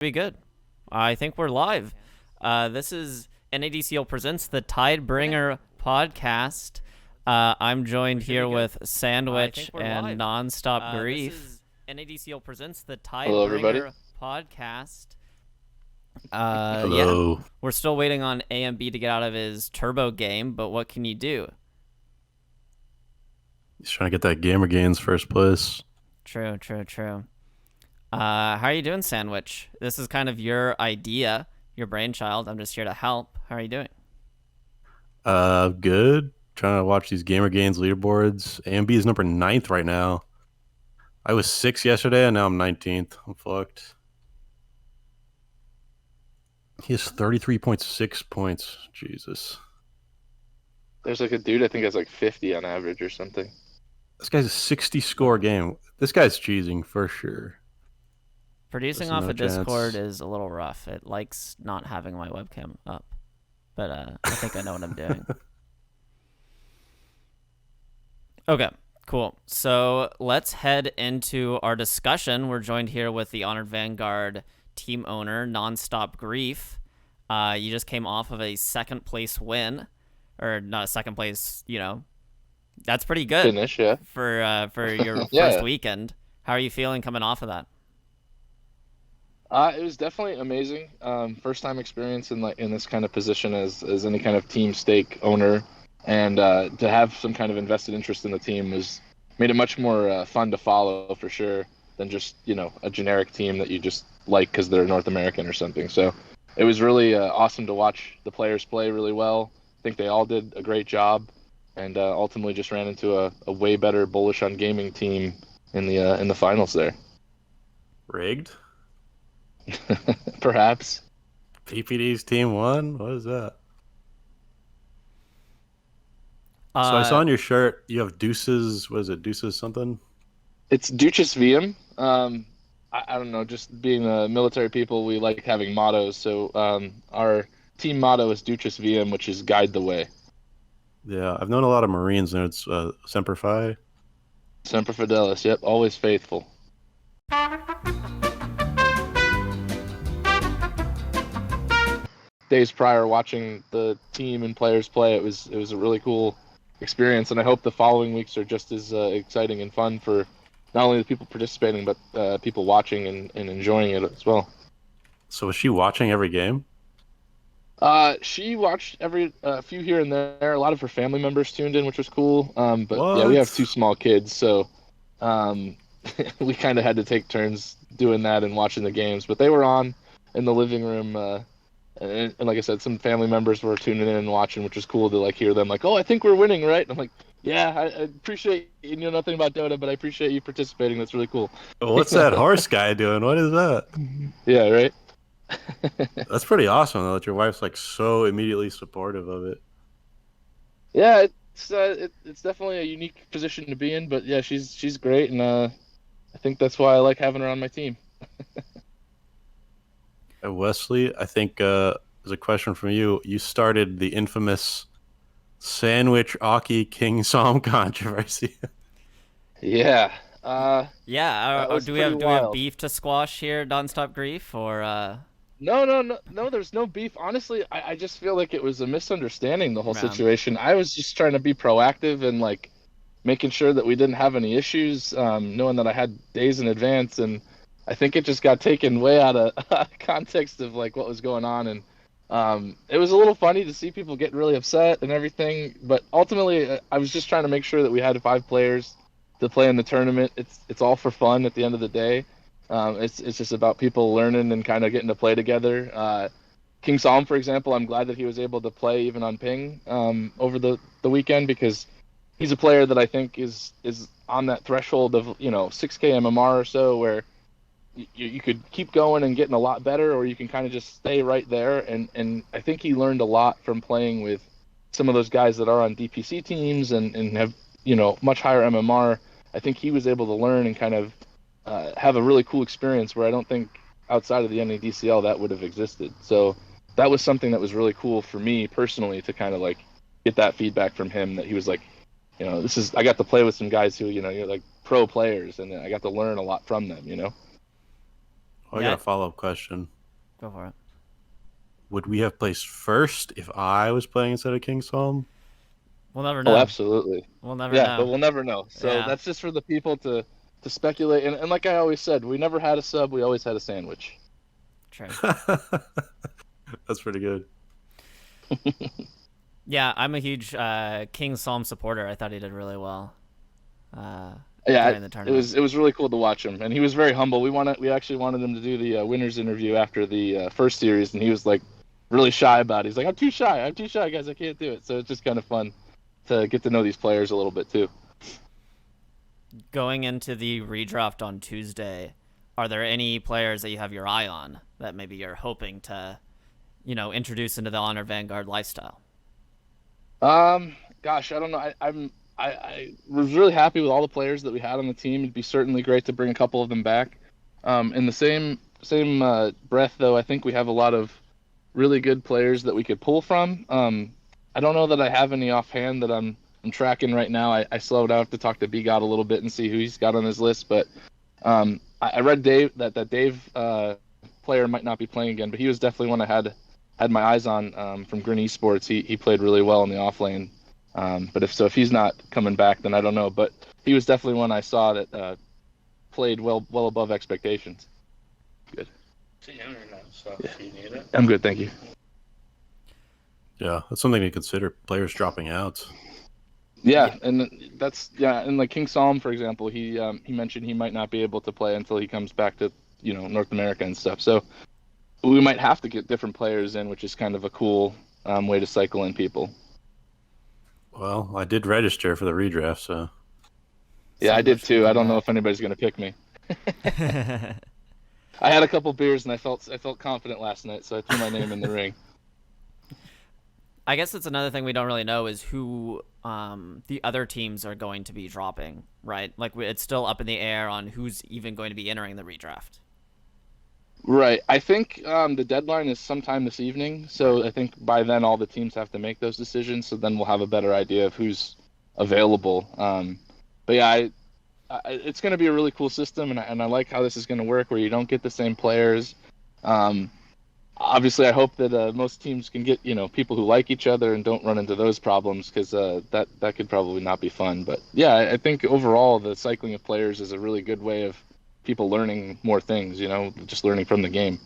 Be good. I think we're live. This is NADCL presents the Tidebringer Podcast. I'm joined here with Sandwich and NonStopGrief. This is NADCL presents the Hello, everybody. Tidebringer Podcast. Hello. Yeah, we're still waiting on AMB to get out of his turbo game, but what can you do? He's trying to get that Gamer Gains first place. True. How are you doing, Sandwich? This is kind of your idea, your brainchild. I'm just here to help. How are you doing? Good. Trying to watch these Gamer Gains leaderboards. AMB is number 9th right now. I was 6th yesterday, and now I'm 19th. I'm fucked. He has 33.6 points. Jesus. There's like a dude I think has like 50 on average or something. This guy's a 60 score game. This guy's cheesing for sure. Producing off of Discord is a little rough. It likes not having my webcam up. But I think I know what I'm doing. Okay, cool. So let's head into our discussion. We're joined here with the Honored Vanguard team owner, NonStopGrief. You just came off of a second place win. Or not a second place, That's pretty good. Finish, yeah. For your Yeah. first weekend. How are you feeling coming off of that? It was definitely amazing. First time experience in this kind of position as any kind of team stake owner, and to have some kind of invested interest in the team made it much more fun to follow for sure than just a generic team that you just like because they're North American or something. So it was really awesome to watch the players play really well. I think they all did a great job, and ultimately just ran into a way better bullish on gaming team in the finals there. Rigged? Perhaps. PPD's team won? What is that? So I saw on your shirt you have Deuces. What is it? Deuces something? It's Duchess VM. I don't know. Just being military people, we like having mottos. So our team motto is Duchess VM, which is guide the way. Yeah, I've known a lot of Marines, and it's Semper Fi. Semper Fidelis. Yep, always faithful. Days prior, watching the team and players play, it was a really cool experience, and I hope the following weeks are just as exciting and fun for not only the people participating, but people watching and enjoying it as well. So was she watching every game? She watched every few here and there. A lot of her family members tuned in, which was cool. But What? Yeah, we have 2 small kids, so we kind of had to take turns doing that and watching the games. But they were on in the living room. And like I said, some family members were tuning in and watching, which was cool to hear them oh, I think we're winning, right? And I'm like, yeah, I appreciate you know nothing about Dota, but I appreciate you participating. That's really cool. What's that horse guy doing? What is that? Yeah, right. That's pretty awesome though, that your wife's so immediately supportive of it. Yeah, it's definitely a unique position to be in, but yeah, she's great, and I think that's why I like having her on my team. Wesley, I think there's a question from you. You started the infamous Sandwich Aki King Psalm controversy. Yeah. Do we have beef to squash here, NonStopGrief, or No, there's no beef. Honestly, I just feel like it was a misunderstanding, the whole situation. I was just trying to be proactive and making sure that we didn't have any issues, knowing that I had days in advance, and I think it just got taken way out of context of what was going on, and it was a little funny to see people get really upset and everything, but ultimately I was just trying to make sure that we had 5 players to play in the tournament. It's all for fun at the end of the day. It's just about people learning and kind of getting to play together. King Psalm, for example, I'm glad that he was able to play even on ping over the weekend, because he's a player that I think is on that threshold of 6K MMR or so, where you could keep going and getting a lot better, or you can kind of just stay right there. And I think he learned a lot from playing with some of those guys that are on DPC teams and have much higher MMR. I think he was able to learn and kind of have a really cool experience where I don't think outside of the NADCL that would have existed. So that was something that was really cool for me personally, to kind of get that feedback from him, that he was I got to play with some guys who, you're pro players, and I got to learn a lot from them, I got a follow-up question. Go for it. Would we have placed first if I was playing instead of King Psalm? We'll never know. Oh, absolutely. We'll never Yeah, know. but we'll never know. So Yeah. that's just for the people to speculate. And like I always said, we never had a sub. We always had a sandwich. True. That's pretty good. Yeah, I'm a huge King Psalm supporter. I thought he did really well. Yeah, during the tournament. it was really cool to watch him, and he was very humble. We actually wanted him to do the winners interview after the first series, and he was like really shy about it. He's like, I'm too shy, guys, I can't do it. So it's just kind of fun to get to know these players a little bit too. Going into the redraft on Tuesday, are there any players that you have your eye on that maybe you're hoping to, introduce into the Honor Vanguard lifestyle? Gosh, I don't know. I was really happy with all the players that we had on the team. It'd be certainly great to bring a couple of them back. In the same breath, though, I think we have a lot of really good players that we could pull from. I don't know that I have any offhand that I'm tracking right now. I still would have to talk to B-God a little bit and see who he's got on his list. But I read Dave that Dave player might not be playing again, but he was definitely one I had my eyes on from Green Esports. He played really well in the off lane. But if he's not coming back, then I don't know. But he was definitely one I saw that played well above expectations. Good. If you need it. I'm good, thank you. Yeah, that's something to consider. Players dropping out. Yeah, and like King Psalm, for example, he mentioned he might not be able to play until he comes back to North America and stuff. So we might have to get different players in, which is kind of a cool way to cycle in people. Well, I did register for the redraft, so. Yeah, I did too. I don't know if anybody's going to pick me. I had a couple beers and I felt confident last night, so I threw my name in the ring. I guess that's another thing we don't really know is who the other teams are going to be dropping, right? Like it's still up in the air on who's even going to be entering the redraft. Right. I think the deadline is sometime this evening, so I think by then all the teams have to make those decisions, so then we'll have a better idea of who's available. But yeah, it's going to be a really cool system, and I like how this is going to work, where you don't get the same players. Obviously, I hope that most teams can get people who like each other and don't run into those problems, because that could probably not be fun. But yeah, I think overall the cycling of players is a really good way of people learning more things, just learning from the game.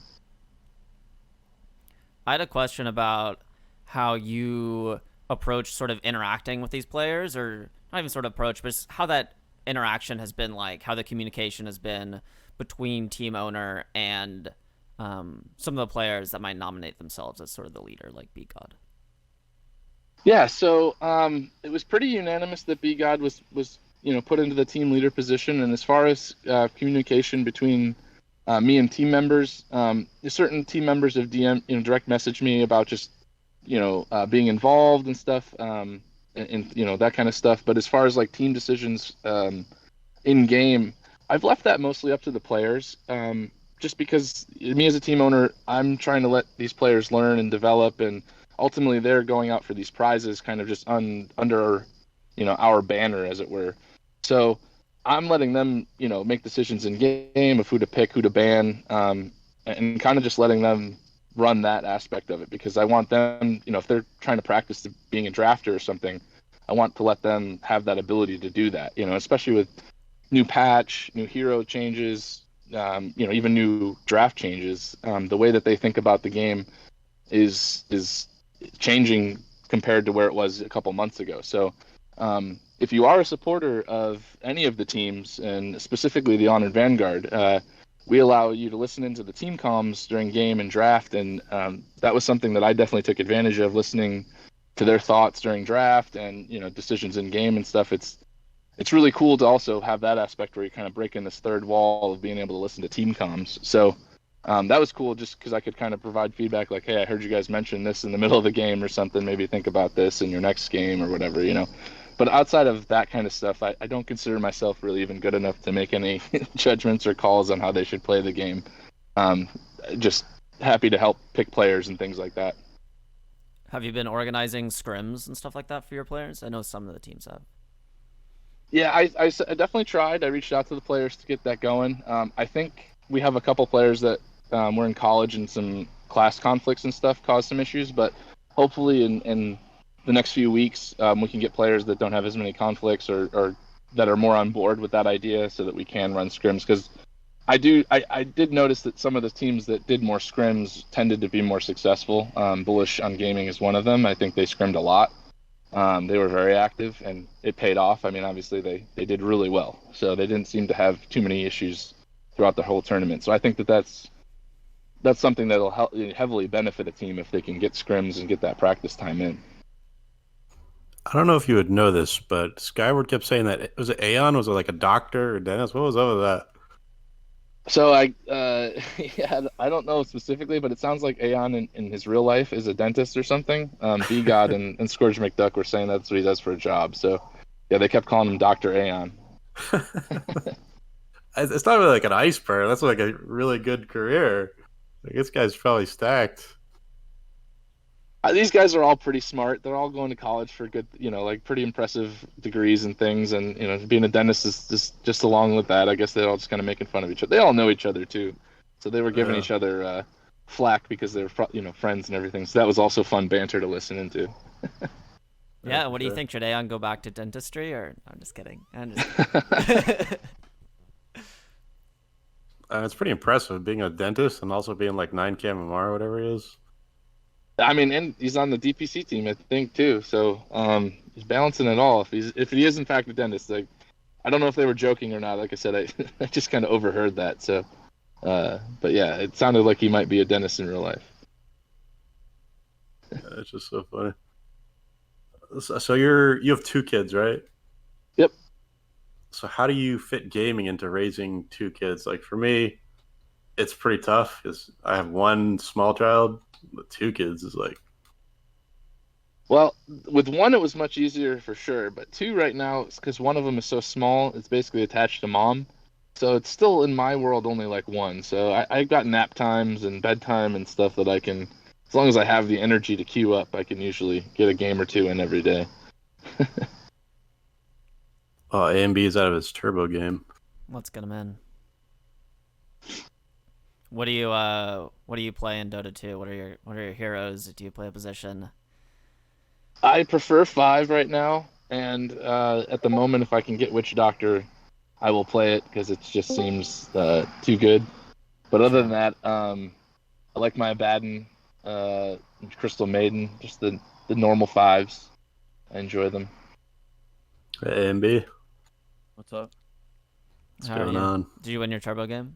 I had a question about how you approach sort of interacting with these players, or not even sort of approach, but just how that interaction has been like, how the communication has been between team owner and some of the players that might nominate themselves as sort of the leader, like B-God. Yeah, so it was pretty unanimous that B-God was put into the team leader position. And as far as communication between me and team members, certain team members have direct messaged me about just being involved and stuff, and that kind of stuff. But as far as like team decisions in game, I've left that mostly up to the players, just because me as a team owner, I'm trying to let these players learn and develop, and ultimately they're going out for these prizes kind of just under our banner, as it were. So I'm letting them, make decisions in game of who to pick, who to ban, and kind of just letting them run that aspect of it, because I want them, if they're trying to practice to being a drafter or something, I want to let them have that ability to do that, especially with new patch, new hero changes, even new draft changes. The way that they think about the game is changing compared to where it was a couple months ago. So if you are a supporter of any of the teams, and specifically the Honored Vanguard, we allow you to listen into the team comms during game and draft, and that was something that I definitely took advantage of, listening to their thoughts during draft and decisions in game and stuff. It's really cool to also have that aspect where you kind of break in this third wall of being able to listen to team comms. So that was cool, just because I could kind of provide feedback like, hey, I heard you guys mention this in the middle of the game or something, maybe think about this in your next game or whatever, But outside of that kind of stuff, I don't consider myself really even good enough to make any judgments or calls on how they should play the game. Just happy to help pick players and things like that. Have you been organizing scrims and stuff like that for your players? I know some of the teams have. Yeah, I definitely tried. I reached out to the players to get that going. I think we have a couple players that were in college and some class conflicts and stuff caused some issues, but hopefully in the next few weeks we can get players that don't have as many conflicts or that are more on board with that idea so that we can run scrims. Because I did notice that some of the teams that did more scrims tended to be more successful. Bullish on Gaming is one of them. I think they scrimmed a lot. They were very active, and it paid off. I mean, obviously they did really well, so they didn't seem to have too many issues throughout the whole tournament. So I think that's something that'll heavily benefit a team if they can get scrims and get that practice time in. I don't know if you would know this, but Skyward kept saying that was it Aeon? Was it like a doctor or dentist? What was up with that? So yeah, I don't know specifically, but it sounds like Aeon in his real life is a dentist or something. B-God and Scourge McDuck were saying that's what he does for a job. So yeah, they kept calling him Dr. Aeon. It's not really like an iceberg. That's like a really good career. Like, this guy's probably stacked. These guys are all pretty smart. They're all going to college for good, like pretty impressive degrees and things. And, being a dentist is just along with that. I guess they're all just kind of making fun of each other. They all know each other, too. So they were giving each other flack because they're, friends and everything. So that was also fun banter to listen into. Yeah, what do you think? Should Aeon go back to dentistry or... I'm just kidding. Kidding. It's pretty impressive being a dentist and also being like 9K MMR or whatever he is. I mean, and he's on the DPC team, I think, too. So he's balancing it all. If he is in fact a dentist, like, I don't know if they were joking or not. Like I said, I just kind of overheard that. So, but yeah, it sounded like he might be a dentist in real life. Yeah, it's just so funny. So you have 2 kids, right? Yep. So how do you fit gaming into raising 2 kids? Like, for me, it's pretty tough because I have 1 small child. With 2 kids is like... Well, with 1 it was much easier for sure, but 2 right now, because one of them is so small, it's basically attached to mom, so it's still in my world only like 1. So I've got nap times and bedtime and stuff that I can, as long as I have the energy to queue up, I can usually get a game or 2 in every day. Oh, AMB is out of his turbo game. Let's get him in. What do you play in Dota 2? What are your heroes? Do you play a position? I prefer 5 right now, and at the moment, if I can get Witch Doctor, I will play it because it just seems too good. But other than that, I like my Abaddon, Crystal Maiden, just the normal 5s. I enjoy them. Hey, AMB. What's up? What's going on? Did you win your turbo game?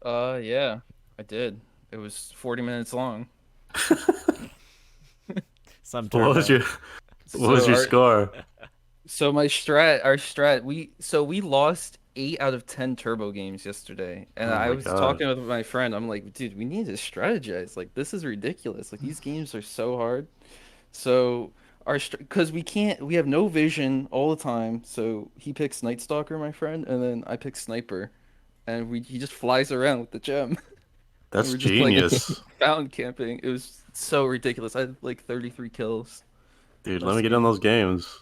Yeah, I did. It was 40 minutes long. Some turbo. What was your score? So our strat, we lost 8 out of 10 turbo games yesterday, and I was talking with my friend. I'm like, dude, we need to strategize. Like, this is ridiculous. Like, these games are so hard. So because we have no vision all the time. So he picks Night Stalker, my friend, and then I pick Sniper. And he just flies around with the gem. That's genius. Fountain camping. It was so ridiculous. I had like 33 kills. Dude, let me get on those games.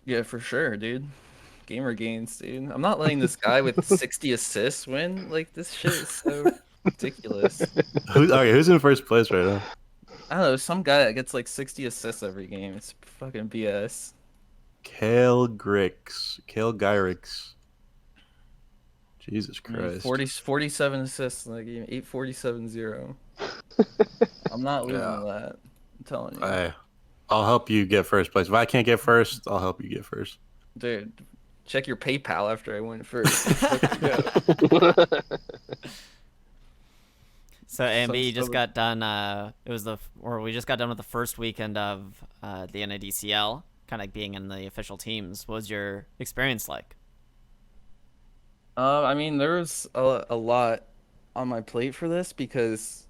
Yeah, for sure, dude. Gamer gains, dude. I'm not letting this guy with 60 assists win. Like, this shit is so ridiculous. Who's in first place right now? I don't know, some guy that gets like 60 assists every game. It's fucking BS. Kale Gyrix. Jesus Christ. 47 assists in the game, 847-0. I'm not losing that. I'm telling you. I'll help you get first place. If I can't get first, I'll help you get first. Dude, check your PayPal after I win first. So AMB, you just got done. We just got done with the first weekend of the NADCL, kind of being in the official teams. What was your experience like? I mean, there was a lot on my plate for this because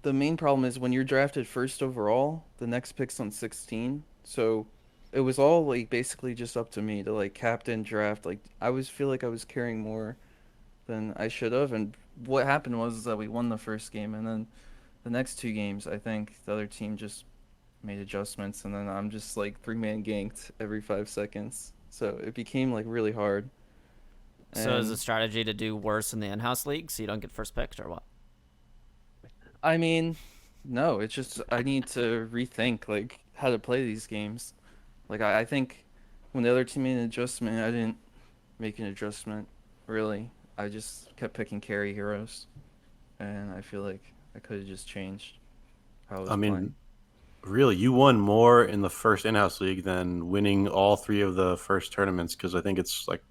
the main problem is when you're drafted first overall, the next pick's on 16. So it was all like basically just up to me to like captain draft. Like feel like I was carrying more than I should have. And what happened was that we won the first game, and then the next 2 games, I think the other team just made adjustments, and then I'm just like 3-man ganked every 5 seconds. So it became like really hard. So is the And strategy to do worse in the in-house league so you don't get first picked, or what? I mean, no, it's just I need to rethink like how to play these games. Like I think when the other team made an adjustment, I didn't make an adjustment really. I just kept picking carry heroes, and I feel like I could have just changed how I I was playing. mean, really, you won more in the first in-house league than winning all 3 of the first tournaments, because I think it's like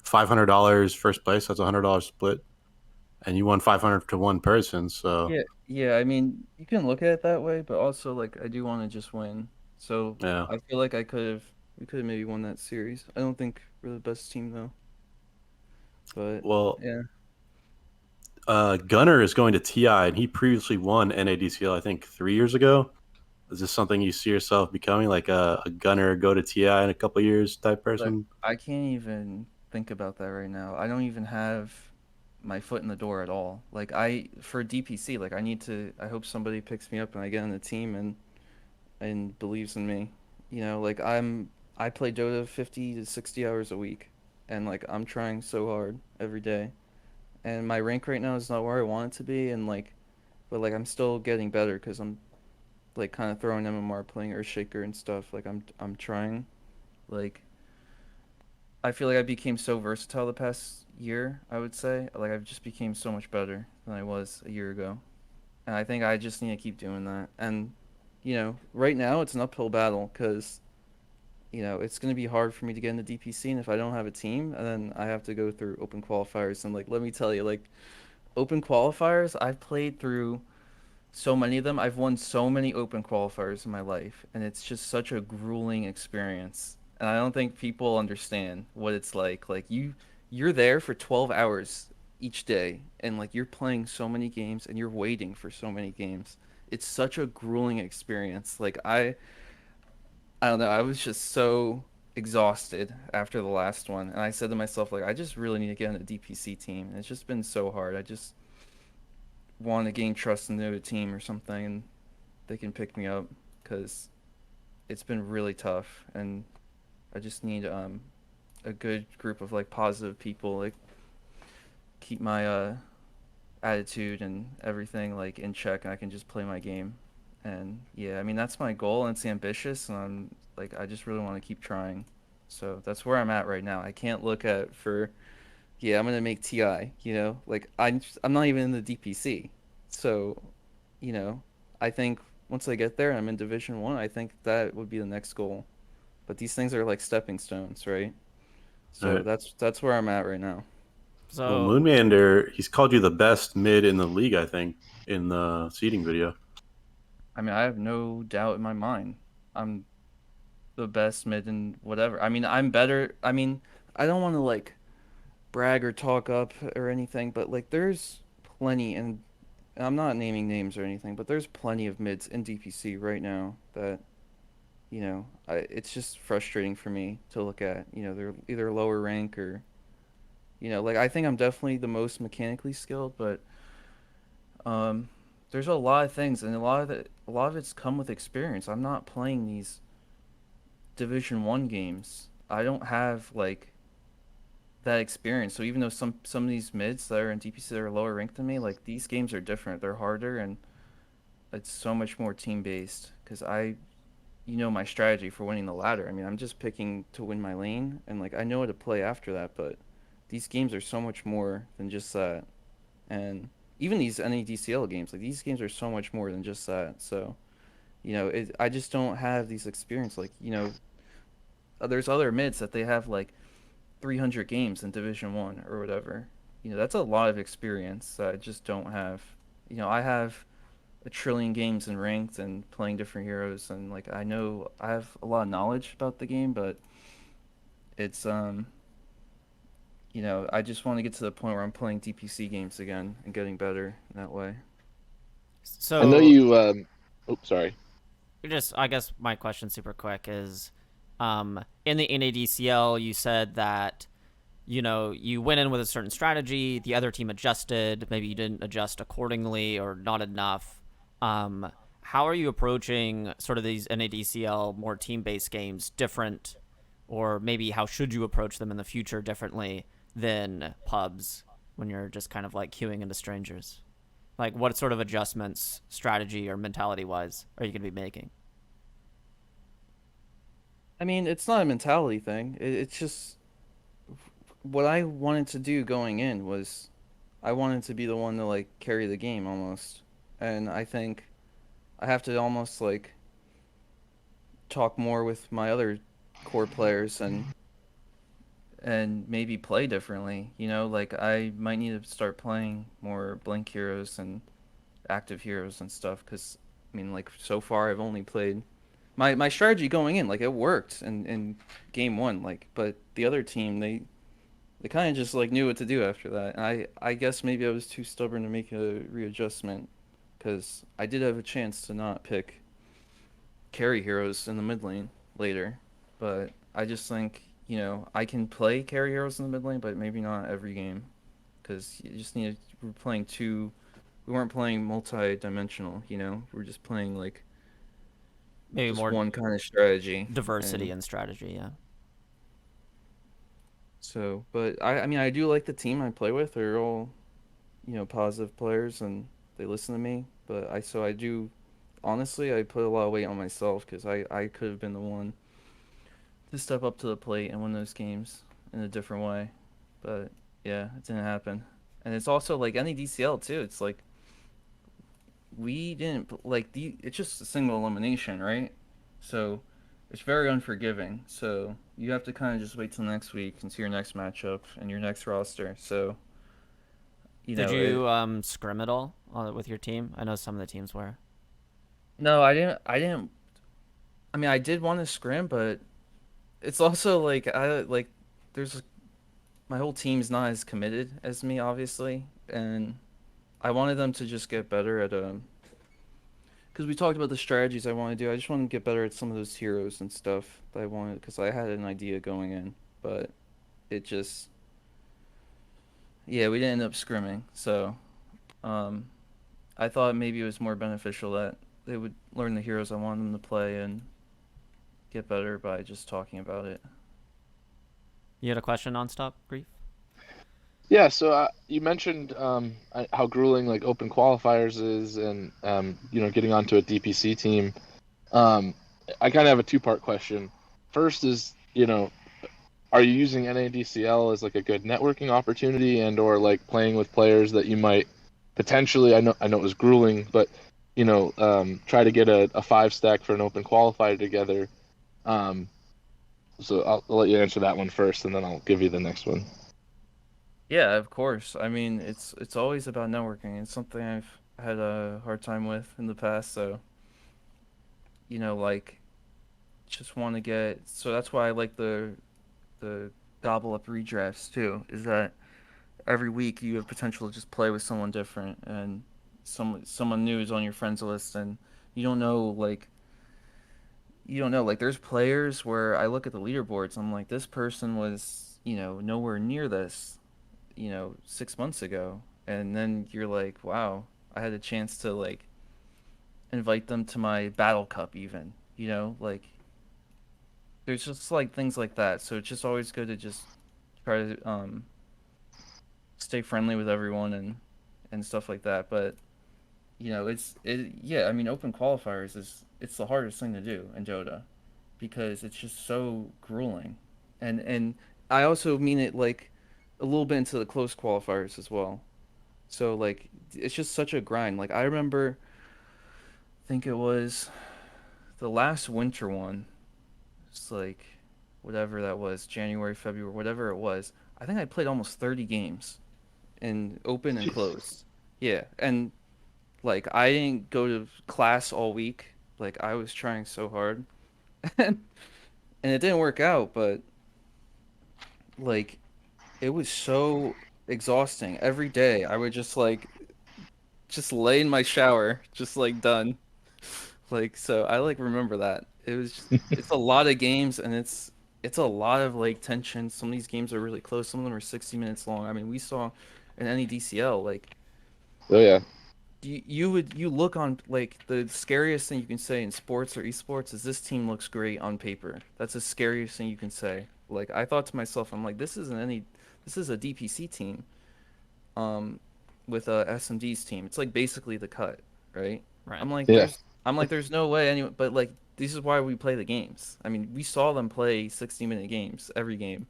$500 first place. That's $100 split, and you won 500 to one person. So Yeah, yeah. I mean, you can look at it that way, but also like I do want to just win. So yeah. I feel like we could have maybe won that series. I don't think we're the best team though, but Well, yeah. Gunner is going to TI, and he previously won NADCL, I think, 3 years ago. Is this something you see yourself becoming, like a Gunner go to TI in a couple of years type Like person? I can't even think about that right now. I don't even have my foot in the door at all. Like I for DPC, like I hope somebody picks me up and I get on the team and believes in me. You know, like I play Dota 50 to 60 hours a week and like I'm trying so hard every day. And my rank right now is not where I want it to be and like but like I'm still getting better cuz I'm like kind of throwing MMR playing Earthshaker and stuff. Like I'm trying like I feel like I became so versatile the past year, I would say. Like I've just became so much better than I was a year ago. And I think I just need to keep doing that. And you know, right now it's an uphill battle cuz you know, it's going to be hard for me to get into DPC and if I don't have a team, and then I have to go through open qualifiers and like let me tell you like open qualifiers, I've played through so many of them. I've won so many open qualifiers in my life, and it's just such a grueling experience. And I don't think people understand what it's like. Like you're there for 12 hours each day, and like you're playing so many games, and you're waiting for so many games. It's such a grueling experience. Like I don't know. I was just so exhausted after the last one, and I said to myself, like, I just really need to get on a DPC team. And it's just been so hard. I just want to gain trust in the other team or something, and they can pick me up because it's been really tough, and I just need a good group of like positive people like keep my attitude and everything like in check, and I can just play my game. And yeah, I mean that's my goal, and it's ambitious, and I'm like I just really want to keep trying. So that's where I'm at right now. I can't look at for yeah, I'm gonna make TI. You know, like I'm not even in the DPC. So, you know, I think once I get there, I'm in Division 1. I think that would be the next goal. But these things are like stepping stones, right? All So right. that's where I'm at right now. Well, So Moonmander, he's called you the best mid in the league, I think, in the seeding video. I mean, I have no doubt in my mind. I'm the best mid in whatever. I mean, I'm better. I mean, I don't want to like brag or talk up or anything, but like there's plenty, and I'm not naming names or anything, but there's plenty of mids in DPC right now that you know, it's just frustrating for me to look at. You know, they're either lower rank or, you know, like I think I'm definitely the most mechanically skilled, but um, there's a lot of things, and a lot of it's come with experience. I'm not playing these Division 1 games. I don't have like that experience. So even though some of these mids that are in DPC that are lower ranked than me, like these games are different. They're harder and it's so much more team based. Because you know, my strategy for winning the ladder. I mean, I'm just picking to win my lane, and like I know how to play after that. But these games are so much more than just that, and even these NADCL games, like these games are so much more than just that. So, you know, I just don't have these experience. Like, you know, there's other mids that they have like 300 games in Division 1 or whatever. You know, that's a lot of experience that I just don't have. You know, I have a trillion games in ranked and playing different heroes, and like I know I have a lot of knowledge about the game, but it's you know, I just want to get to the point where I'm playing DPC games again and getting better in that way. I know so you. Oh, sorry. I guess my question super quick is in the NADCL you said that you know you went in with a certain strategy, the other team adjusted, maybe you didn't adjust accordingly or not enough. How are you approaching sort of these NADCL more team-based games different, or maybe how should you approach them in the future differently than pubs when you're just kind of like queuing into strangers? Like, what sort of adjustments, strategy or mentality wise, are you going to be making? I mean, it's not a mentality thing. It's just what I wanted to do going in was I wanted to be the one to like carry the game almost. And I think I have to almost like talk more with my other core players and maybe play differently. You know, like I might need to start playing more Blink heroes and active heroes and stuff because I mean, like so far I've only played my strategy going in, like it worked in game one, like but the other team they kind of just like knew what to do after that. And I guess maybe I was too stubborn to make a readjustment because I did have a chance to not pick carry heroes in the mid lane later, but I just think I can play carry heroes in the mid lane, but maybe not every game because you just need to, we weren't playing multi-dimensional, we're just playing like Maybe just more one kind of strategy diversity and in strategy, yeah. so but I mean I do like the team I play with. They're all positive players and they listen to me, but I do honestly I put a lot of weight on myself because I could have been the one to step up to the plate and win those games in a different way, but yeah, it didn't happen. And it's also like NADCL too. It's like we didn't like it's just a single elimination, right? So it's very unforgiving. So you have to kind of just wait till next week and see your next matchup and your next roster. So Did you scrim at all with your team? I know some of the teams were. No, I didn't. I mean, I did want to scrim, but it's also like there's my whole team's not as committed as me, obviously, and I wanted them to just get better at because we talked about the strategies I want to do. I just want to get better at some of those heroes and stuff that I wanted because I had an idea going in, but it just yeah, we didn't end up scrimming. So I thought maybe it was more beneficial that they would learn the heroes I wanted them to play and get better by just talking about it. You had a question, NonStopGrief? Yeah, so you mentioned how grueling like open qualifiers is, and getting onto a DPC team. I kind of have a two-part question. First is, are you using NADCL as like a good networking opportunity, and or like playing with players that you might potentially? I know it was grueling, but try to get a 5-stack for an open qualifier together. So I'll let you answer that one first, and then I'll give you the next one. Yeah, of course. I mean, it's always about networking. It's something I've had a hard time with in the past, so like just want to get so that's why I like the gobble up redrafts too, is that every week you have potential to just play with someone different and someone new is on your friends list and you don't know like there's players where I look at the leaderboards, I'm like this person was, nowhere near this 6 months ago, and then you're like, wow, I had a chance to like invite them to my battle cup even, like there's just like things like that. So it's just always good to just try to stay friendly with everyone and stuff like that. But yeah, I mean open qualifiers it's the hardest thing to do in Dota because it's just so grueling. And I also mean it like a little bit into the close qualifiers as well. So like it's just such a grind. Like I remember I think it was the last winter one. It's like whatever that was, January, February, whatever it was. I think I played almost 30 games in open and closed. Yeah, and like I didn't go to class all week. Like I was trying so hard. and it didn't work out, but like it was so exhausting. Every day I would just like just lay in my shower, just like done. Like so I like remember that. It's a lot of games and it's a lot of like tension. Some of these games are really close. Some of them are 60 minutes long. I mean, we saw in any DCL like Oh yeah. you look on like the scariest thing you can say in sports or esports is this team looks great on paper. That's the scariest thing you can say. Like I thought to myself, I'm like, this isn't any this is a DPC team, with a SMD's team. It's like basically the cut, right? Right. Yeah. There's no way anyone, but like this is why we play the games. I mean, we saw them play 60-minute games every game,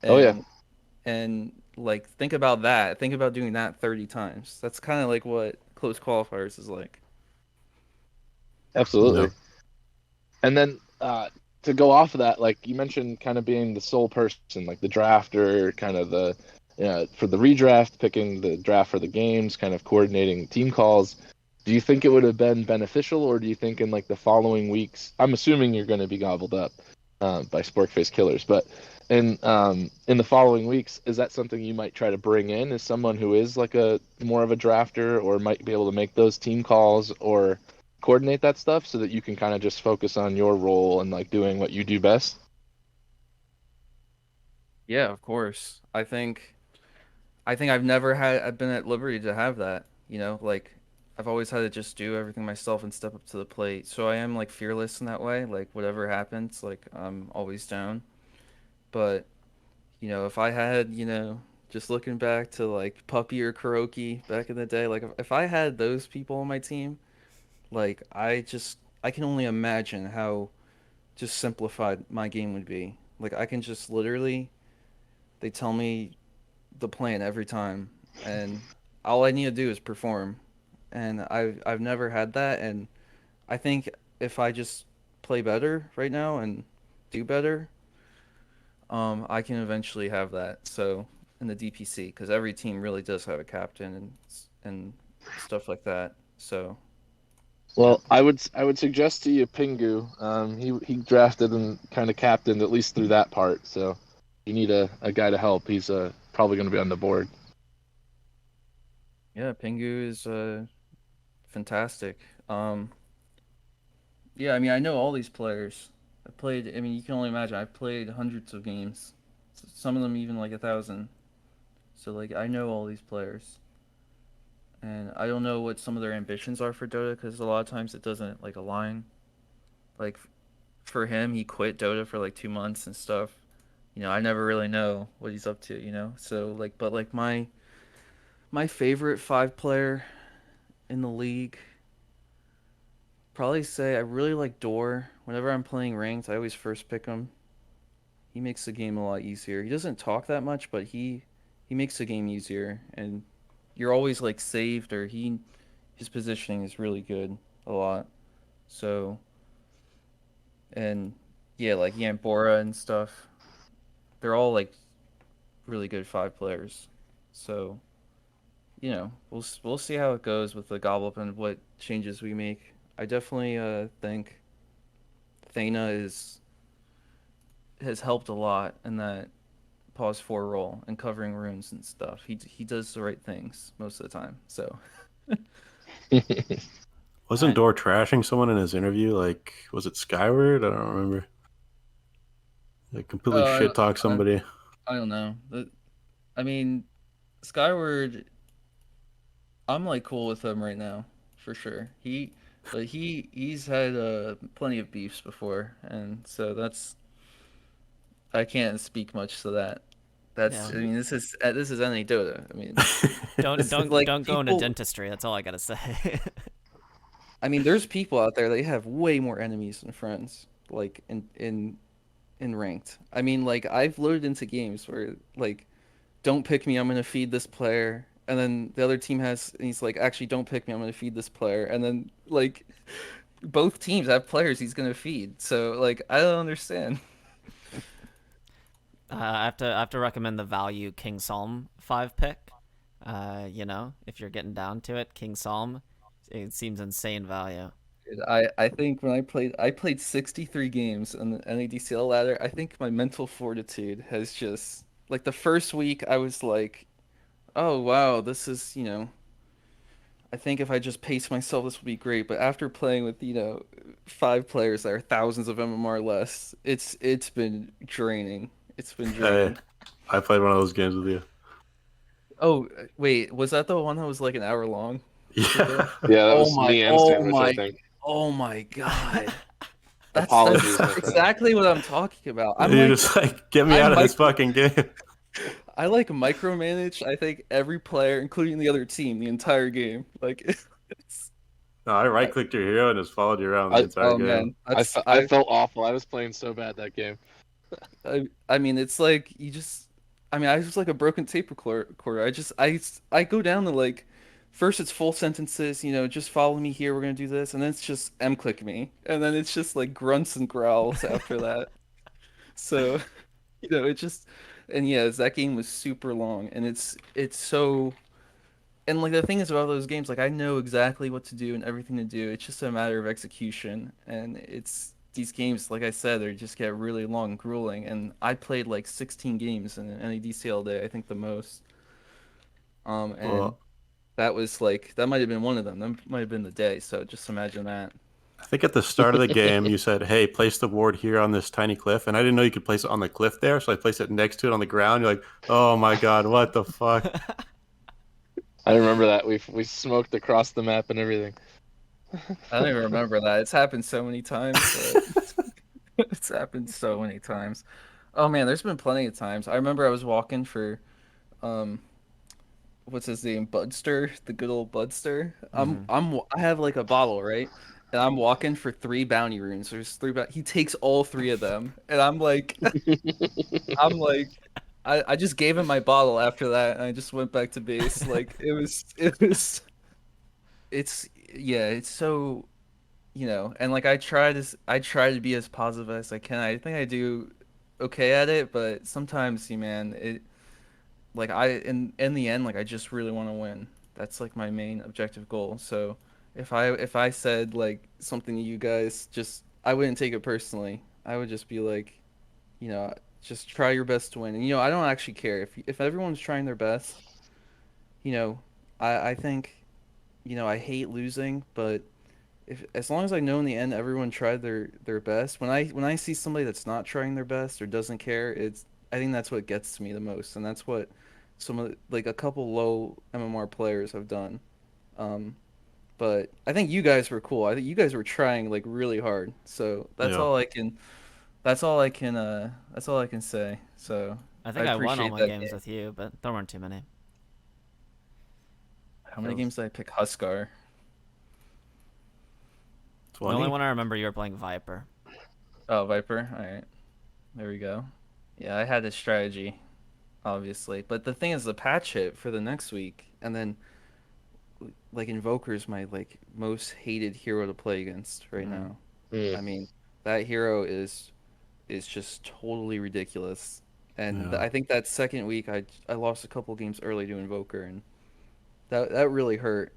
Oh yeah. and like think about that. Think about doing that 30 times. That's kind of like what close qualifiers is like. Absolutely. No. And then to go off of that, like you mentioned, kind of being the sole person, like the drafter, kind of the for the redraft, picking the draft for the games, kind of coordinating team calls. Do you think it would have been beneficial, or do you think in like the following weeks? I'm assuming you're going to be gobbled up by Sporkface killers, but in the following weeks, is that something you might try to bring in as someone who is like a more of a drafter, or might be able to make those team calls or coordinate that stuff, so that you can kind of just focus on your role and like doing what you do best? Yeah, of course. I think I've been at liberty to have that, like I've always had to just do everything myself and step up to the plate. So I am like fearless in that way. Like whatever happens, like I'm always down. But, if I had, just looking back to like Puppy or Kuroki back in the day, like if I had those people on my team, like I can only imagine how just simplified my game would be. Like I can just literally they tell me the plan every time, and all I need to do is perform. And I've never had that, and I think if I just play better right now and do better, I can eventually have that. So in the DPC, because every team really does have a captain and stuff like that. So yeah, Well, I would suggest to you Pingu. He drafted and kind of captained at least through that part. So you need a guy to help. He's probably going to be on the board. yeah, Pingu is fantastic. Yeah, I mean I know all these players. I mean you can only imagine. I've played hundreds of games. Some of them even like 1,000. So like I know all these players. And I don't know what some of their ambitions are for Dota because a lot of times it doesn't like align. Like for him, he quit Dota for like 2 months and stuff. I never really know what he's up to. So like, but like my favorite 5 player in the league, probably say I really like Door. Whenever I'm playing ranked, I always first pick him. He makes the game a lot easier. He doesn't talk that much, but he makes the game easier, and you're always like saved, or his positioning is really good a lot. So and yeah, like Yambora and stuff, they're all like really good 5 players. So we'll see how it goes with the gobble up and what changes we make. I definitely think Thana has helped a lot in that pause 4 role and covering runes and stuff. He does the right things most of the time. So Wasn't Door trashing someone in his interview? Like, was it Skyward? I don't remember. Like, completely shit talk somebody. I don't know. I mean, Skyward, I'm like cool with him right now for sure. He's had plenty of beefs before, and so I can't speak much to that. Yeah. I mean, this is NA Dota. I mean, Don't go into dentistry. That's all I gotta say. I mean, there's people out there that have way more enemies than friends, like in ranked. I mean, like I've loaded into games where like, don't pick me, I'm gonna feed this player, and then the other team and he's like, actually, don't pick me, I'm gonna feed this player, and then like, both teams have players he's gonna feed. So like, I don't understand. I have to recommend the value King Psalm 5 pick. If you're getting down to it, King Psalm, it seems insane value. I think when I played 63 games on the NADCL ladder, I think my mental fortitude has just like the first week I was like, oh wow, this is, I think if I just pace myself this would be great, but after playing with, 5 players that are thousands of MMR less, it's been draining. It's been draining. I played one of those games with you. Oh, wait, was that the one that was like an hour long? Yeah. Yeah, that was me and Sandwich, I think. Oh my god. Apologies, my That's friend. exactly what I'm talking about. You're just like, get me out of this fucking game. I like micromanage. I think every player, including the other team, the entire game. Like, it's, No, I right I, clicked your hero and just followed you around the entire oh game. man, that's I felt awful. I was playing so bad that game. I mean, it's like you just. I mean, I was like a broken tape recorder. I go down to like, first it's full sentences, just follow me here. We're gonna do this, and then it's just click me, and then it's just like grunts and growls after that. So, it just, and yeah, that game was super long, and it's so. And like the thing is about those games, like I know exactly what to do and everything to do. It's just a matter of execution. And it's these games, like I said, they just get really long, and grueling. And I played like 16 games in an NADCL day, I think the most. And Well, that might have been one of them. That might have been the day. So just imagine that. I think at the start of the game you said, "Hey, place the ward here on this tiny cliff," and I didn't know you could place it on the cliff there, so I placed it next to it on the ground. You're like, "Oh my god, what the fuck?" I remember that we smoked across the map and everything. I don't even remember that. It's happened so many times. It's happened so many times. Oh man, there's been plenty of times. I remember I was walking for um what's his name, Budster, the good old Budster. I have like a bottle, right? And I'm walking for 3 bounty runes. There's he takes all 3 of them, and I'm like, I'm like, I just gave him my bottle after that, and I just went back to base. Like it's yeah, it's so and like I try to be as positive as I can. I think I do okay at it, but sometimes, man, it like in the end, like I just really want to win. That's like my main objective goal. So if I said like something to you guys, just I wouldn't take it personally. I would just be like, just try your best to win. And I don't actually care if everyone's trying their best. You know, I think, I hate losing, but if as long as I know in the end everyone tried their best, when I see somebody that's not trying their best or doesn't care, I think that's what gets to me the most, and that's what some of like a couple low MMR players have done. Um, but I think you guys were cool. I think you guys were trying like really hard. So Yeah. that's all I can say. So I I think I won all appreciate my that games game. with you, but there weren't too many. How many It was games did I pick Huskar? the only 20? one I remember you were playing Viper. Oh, Viper. All right. There we go. Yeah, I had a strategy, obviously. But the thing is, the patch hit for the next week, and then like Invoker is my like most hated hero to play against right Mm. now. Mm. I mean, that hero is just totally ridiculous. And Yeah. I think that second week I lost a couple games early to Invoker, and that really hurt.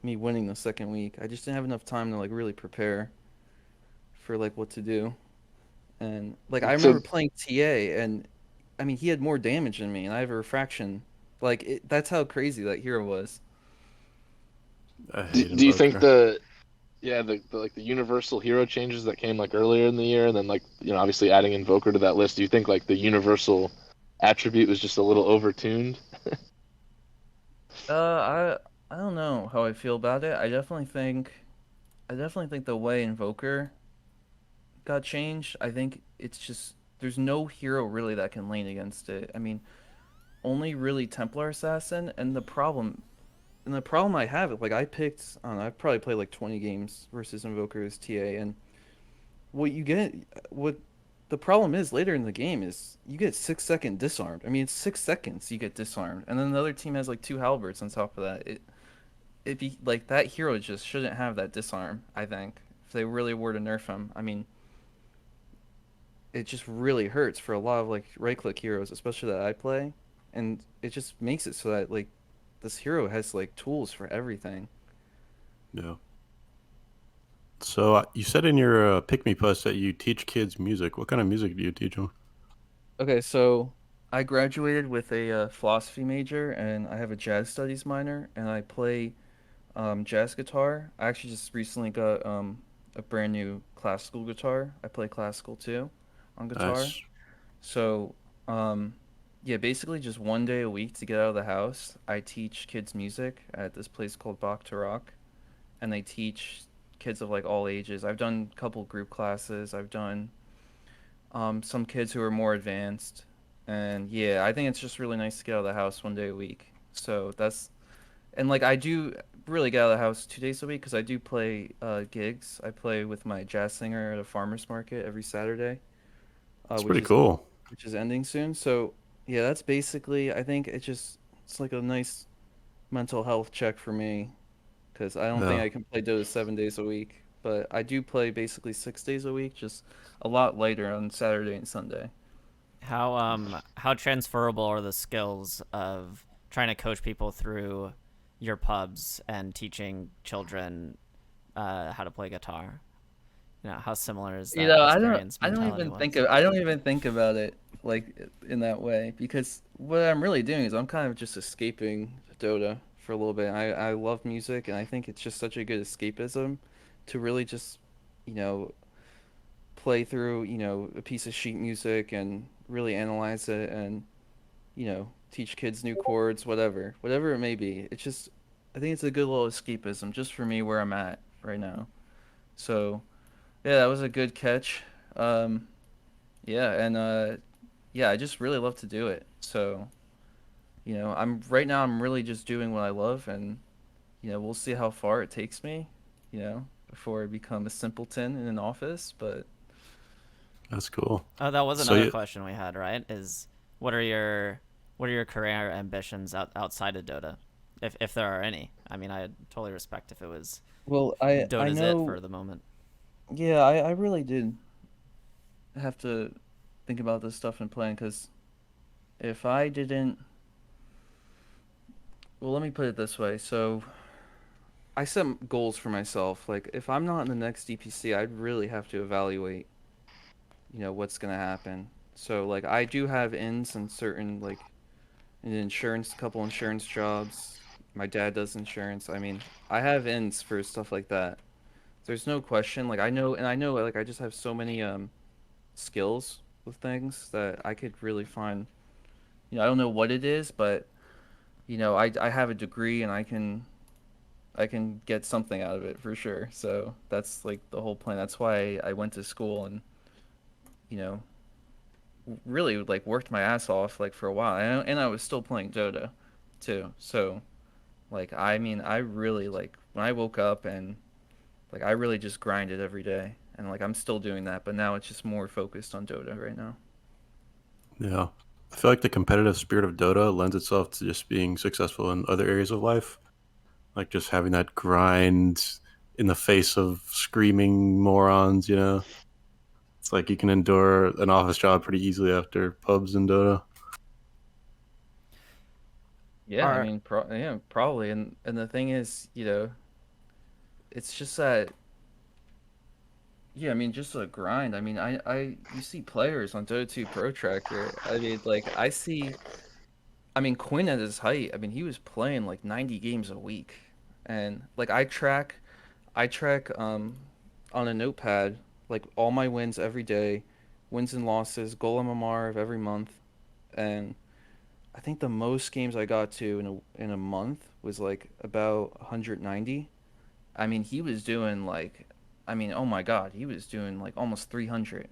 Me winning the second week. I just didn't have enough time to like really prepare for like what to do. And like I So remember playing TA, and I mean he had more damage than me, and I have a refraction. Like that's how crazy that hero was. I do, hate do you think Invoker. the like the universal hero changes that came like earlier in the year, and then like obviously adding Invoker to that list? Do you think like the universal attribute was just a little overtuned? I don't know how I feel about it. I definitely think the way Invoker got changed. I think it's just there's no hero really that can lane against it. I mean, only really Templar Assassin, and the problem I have, like I don't know, I've probably played like 20 games versus Invoker's TA, and what you get, what the problem is later in the game is you get 6 second disarmed. I mean, it's 6 seconds you get disarmed, and then the other team has like 2 halberds on top of that. If you like that hero just shouldn't have that disarm. I think if they really were to nerf him, I mean, it just really hurts for a lot of like right click heroes, especially that I play, and it just makes it so that like this hero has like tools for everything. Yeah. So you said in your pick me post that you teach kids music. What kind of music do you teach them? Okay, so I graduated with a philosophy major, and I have a jazz studies minor, and I play jazz guitar. I actually just recently got a brand new classical guitar. I play classical too on guitar. Nice. So, yeah, basically just one day a week to get out of the house, I teach kids music at this place called Bach to Rock, and they teach kids of like all ages. I've done a couple group classes. I've done some kids who are more advanced, And yeah, I think it's just really nice to get out of the house 1 day a week. So that's and like I do really get out of the house 2 days a week because I do play gigs. I play with my jazz singer at a farmers market every Saturday, It's which pretty is cool. ending soon. So yeah, that's basically I think it's like a nice mental health check for me because I don't think Yeah. I can play Dota 7 days a week, but I do play basically 6 days a week, just a lot later on Saturday and Sunday. How transferable are the skills of trying to coach people through your pubs and teaching children how to play guitar? How similar is You that know, experience I don't mentality even think wise? of I don't even think about it like in that way because what I'm really doing is I'm kind of just escaping Dota for a little bit. I love music and I think it's just such a good escapism to really just, you know, play through, a piece of sheet music and really analyze it and, teach kids new chords, whatever it may be. It's just I think it's a good little escapism just for me where I'm at right now. So, yeah, that was a good catch. Um, yeah, and yeah, I just really love to do it. So, I'm right now I'm really just doing what I love and, we'll see how far it takes me, before I become a simpleton in an office, but That's cool. Oh, that was So another you, question we had, right? Is what are your career ambitions outside of Dota, if there are any? I mean, I totally respect if it was well, I Dota's it know for the moment. yeah, I really did have to think about this stuff and plan because if I didn't, well, let me put it this way. So I set goals for myself. Like if I'm not in the next DPC, I'd really have to evaluate, what's gonna happen. So like I do have ins in certain like an insurance, couple insurance jobs. My dad does insurance. I mean, I have ins for stuff like that. There's no question. Like I know like I just have so many skills with things that I could really find. I don't know what it is, but I have a degree and I can get something out of it for sure. So that's like the whole plan. That's why I went to school and you know really like worked my ass off like for a while. And I was still playing Dota too. So like I mean I really like when I woke up and like I really just grinded every day. And like I'm still doing that, but now it's just more focused on Dota right now. yeah. I feel like the competitive spirit of Dota lends itself to just being successful in other areas of life, like just having that grind in the face of screaming morons. It's like you can endure an office job pretty easily after pubs and Dota. Yeah, I Are mean, yeah, probably. And the thing is, it's just that, yeah, I mean, just a grind. I mean, you see players on Dota 2 Pro Tracker. I mean, like, I mean, Quinn at his height, I mean, he was playing like 90 games a week. And like, I track, on a notepad, like all my wins every day, wins and losses, goal MMR of every month. And I think the most games I got to in a month was like about 190. I mean, he was doing like, I mean, oh my God, he was doing like almost 300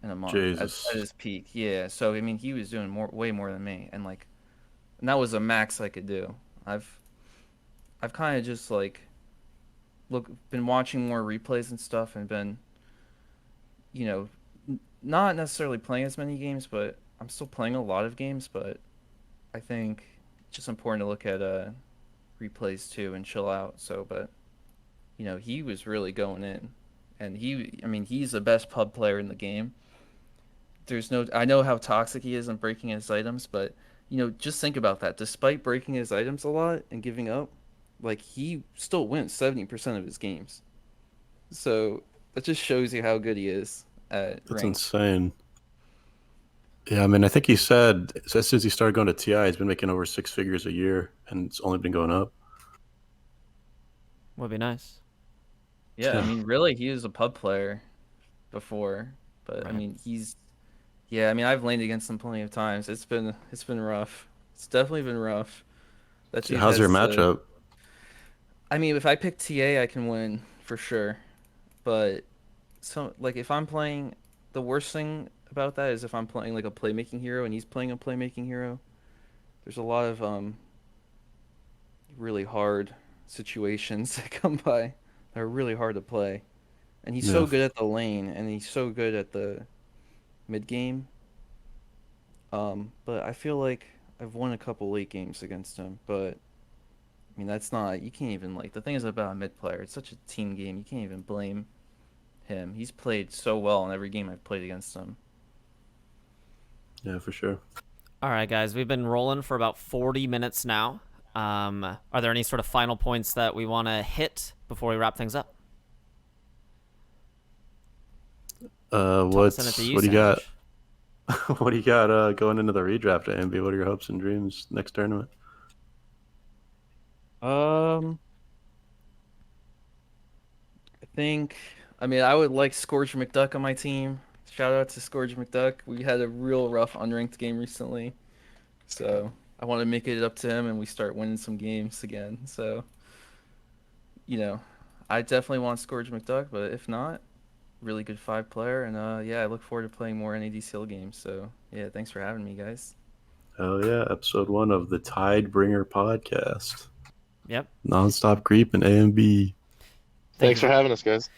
in a month at Jesus. his peak. Yeah, so I mean, he was doing way more than me, and like, and that was a max I could do. I've I've kind of just like been watching more replays and stuff, and been, you know, not necessarily playing as many games, but I'm still playing a lot of games, but I think it's just important to look at replays too and chill out. So, but he was really going in, and I mean, he's the best pub player in the game. I know how toxic he is in breaking his items, but just think about that. Despite breaking his items a lot and giving up, like he still wins 70% of his games. So that just shows you how good he is at That's ranked. insane. Yeah, I mean, I think he said as soon as he started going to TI, he's been making over six figures a year, and it's only been going up. would be nice, Yeah, I Yeah, mean, really, he was a pub player before, but I right? mean, yeah, I mean, I've laid against him plenty of times. It's been rough. It's definitely been rough. That so dude how's your has matchup? I mean, if I pick TA, I can win for sure. But so like if I'm playing, the worst thing about that is if I'm playing like a playmaking hero and he's playing a playmaking hero, there's a lot of really hard situations that come by that are really hard to play. And he's so Yeah. good at the lane and he's so good at the mid game. But I feel like I've won a couple late games against him, but I mean that's not you can't even like the thing is about a mid player, it's such a team game, you can't even blame him. He's played so well in every game I've played against him. Yeah, for sure. All right, guys, we've been rolling for about 40 minutes now. Are there any sort of final points that we want to hit before we wrap things up? What Tossing it to do you got? Sandwich. What do you got going into the redraft at MB? What are your hopes and dreams next tournament? I think I mean I would like Scourge McDuck on my team. Shout out to Scourge McDuck. We had a real rough unranked game recently. So I want to make it up to him and we start winning some games again. So, I definitely want Scourge McDuck, but if not, really good 5 player. And yeah, I look forward to playing more NADCL games. So yeah, thanks for having me, guys. Oh yeah, episode 1 of the Tidebringer Podcast. Yep. NonStopGrief and AMB. Thanks for having us, guys.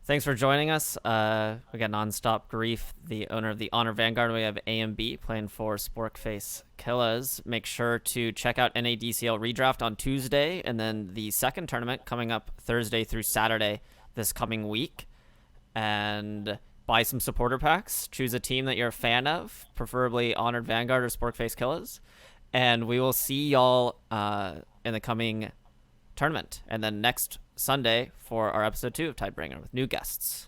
Thanks for joining us. We got NonStopGrief, the owner of the Honor Vanguard. We have AMB playing for Sporkface Killers. Make sure to check out NADCL Redraft on Tuesday, and then the second tournament coming up Thursday through Saturday this coming week. And buy some supporter packs. Choose a team that you're a fan of, preferably Honored Vanguard or Sporkface Killers. And we will see y'all in the coming tournament. And then next Sunday for our episode 2 of Tidebringer with new guests.